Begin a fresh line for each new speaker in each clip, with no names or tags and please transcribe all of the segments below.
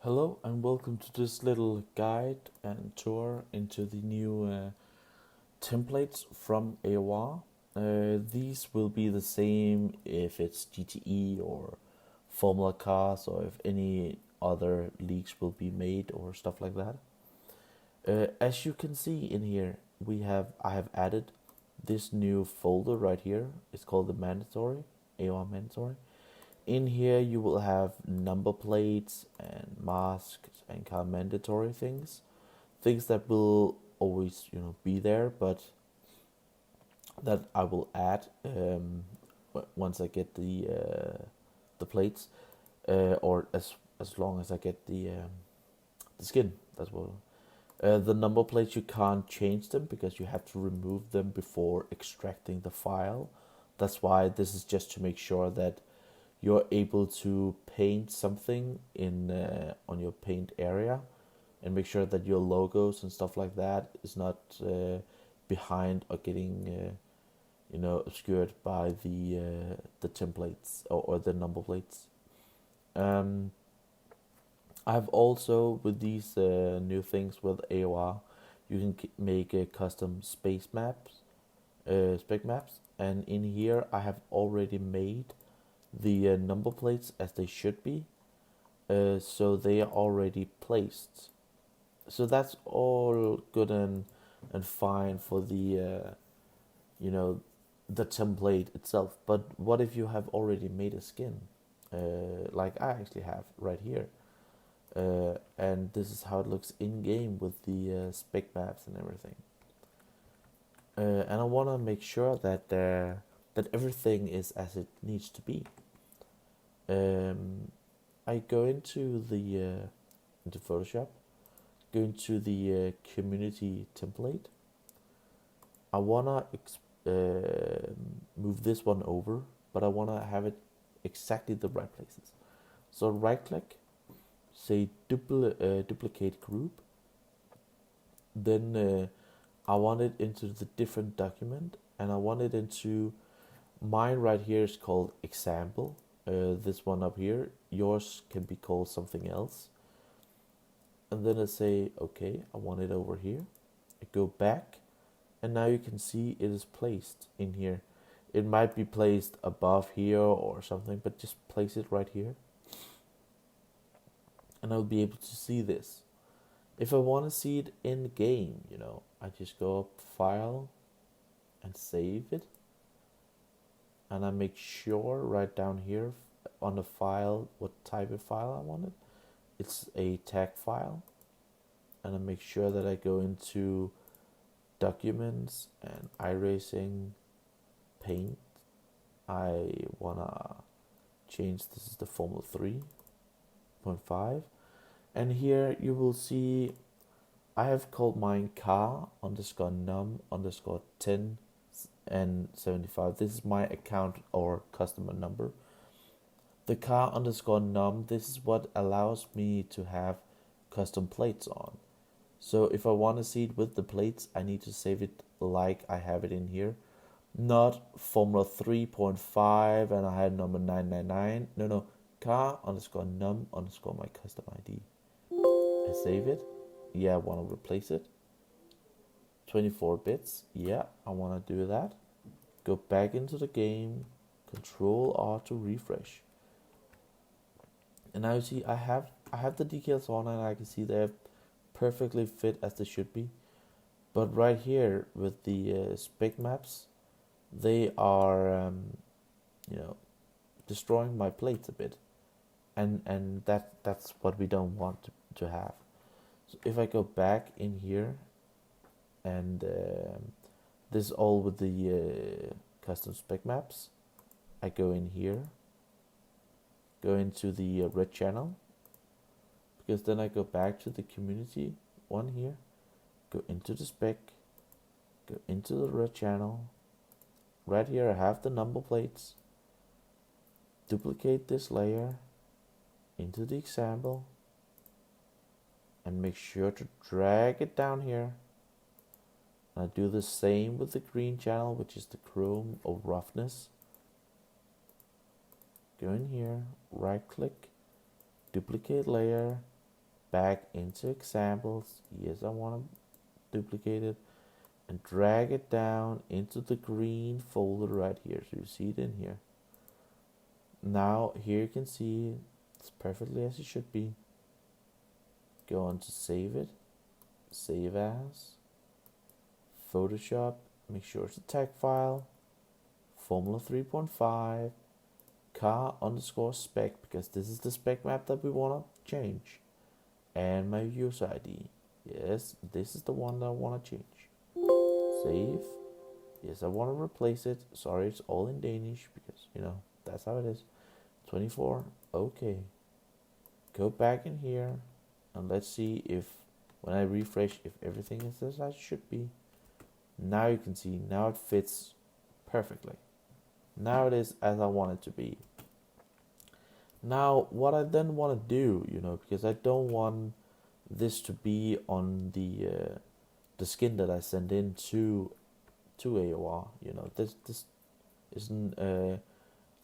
Hello and welcome to this little guide and tour into the new templates from AOR. These will be the same if it's GTE or Formula Cars or if any other leagues will be made or stuff like that. As you can see in here, I have added this new folder right here. It's called the mandatory, AOR mandatory. In here you will have number plates and masks and kind of mandatory things that will always be there, but that I will add once I get the plates, or as long as I get the skin. That's what the number plates, you can't change them because you have to remove them before extracting the file. That's why this is just to make sure that you're able to paint something in on your paint area, and make sure that your logos and stuff like that is not behind or getting obscured by the templates or the number plates. I've also, with these new things with AOR, you can make a custom spec maps, and in here I have already made the number plates as they should be, so they are already placed. So that's all good and fine for the the template itself. But what if you have already made a skin, like I actually have right here, and this is how it looks in game with the spec maps and everything. And I want to make sure that that everything is as it needs to be. I go into the into Photoshop, go into the community template. I wanna move this one over, but I wanna have it exactly the right places. So right click, say duplicate group. Then I want it into the different document, and I want it into mine right here is called example. This one up here, yours can be called something else. And then I say, okay, I want it over here. I go back, and now you can see it is placed in here. It might be placed above here or something, but just place it right here. And I'll be able to see this. If I want to see it in game, I just go up File and save it. And I make sure right down here on the file what type of file I wanted. It's a tag file, and I make sure that I go into documents and iRacing paint. I wanna change, this is the Formula 3.5, and here you will see I have called mine car underscore num underscore 10 and 75. This is my account or customer number. The car underscore num, this is what allows me to have custom plates on. So if I want to see it with the plates, I need to save it like I have it in here, not Formula 3.5 and I had number 999. No, car underscore num underscore my custom ID. I save it. Yeah, I want to replace it. 24 bits. Yeah, I want to do that. Go back into the game, Control R to refresh. And now you see I have the decals on, and I can see they're perfectly fit as they should be. But right here with the spec maps, they are destroying my plates a bit, and that's what we don't want to have. So if I go back in here, and this is all with the custom spec maps, I go in here, go into the red channel, because then I go back to the community one here, go into the spec, go into the red channel. Right here I have the number plates, duplicate this layer into the example, and make sure to drag it down here. And I do the same with the green channel, which is the chrome or roughness. Go in here, right click, duplicate layer, back into examples. Yes, I want to duplicate it and drag it down into the green folder right here. So you see it in here. Now here you can see it's perfectly as it should be. Go on to save it, save as, Photoshop, make sure it's a tag file, formula 3.5, car_spec, because this is the spec map that we want to change, and my user ID. Yes, this is the one that I want to change. Save. Yes, I want to replace it. Sorry, it's all in Danish because, you know, that's how it is. 24. Okay. Go back in here and let's see if when I refresh, if everything is as it should be. Now you can see, now it fits perfectly. Now it is as I want it to be. Now, what I then want to do, you know, because I don't want this to be on the skin that I send in to AOR. You know, this isn't.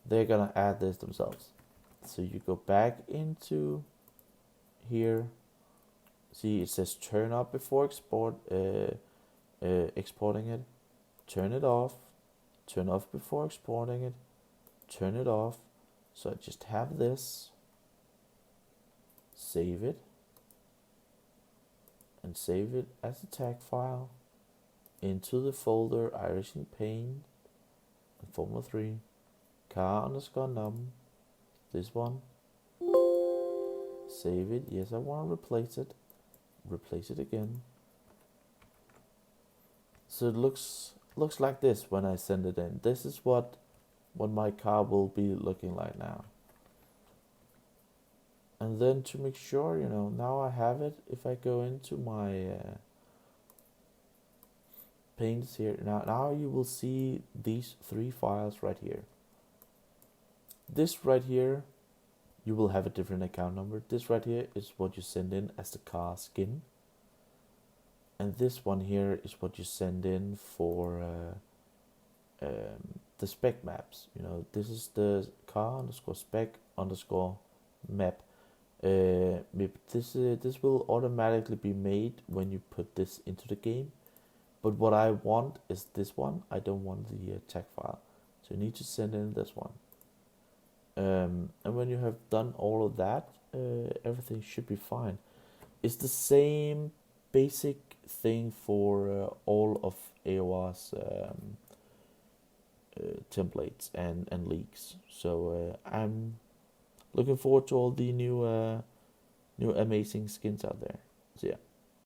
They're gonna add this themselves. So you go back into here. See, it says turn up before exporting it. Turn it off. Turn off before exporting it. Turn it off. So I just have this. Save it. And save it as a tag file into the folder Irish in Paint and Formula 3 car_num. This one. Save it. Yes, I want to replace it. Replace it again. So it looks like this when I send it in. This is what my car will be looking like now. And then to make sure, you know, now I have it. If I go into my paints here, now you will see these 3 files right here. This right here, you will have a different account number. This right here is what you send in as the car skin. And this one here is what you send in for the spec maps. You know, this is the car_spec_map. This will automatically be made when you put this into the game. But what I want is this one. I don't want the tag file. So you need to send in this one. And when you have done all of that, everything should be fine. It's the same basic thing for all of AOR's templates and leaks. So I'm looking forward to all the new amazing skins out there. So yeah.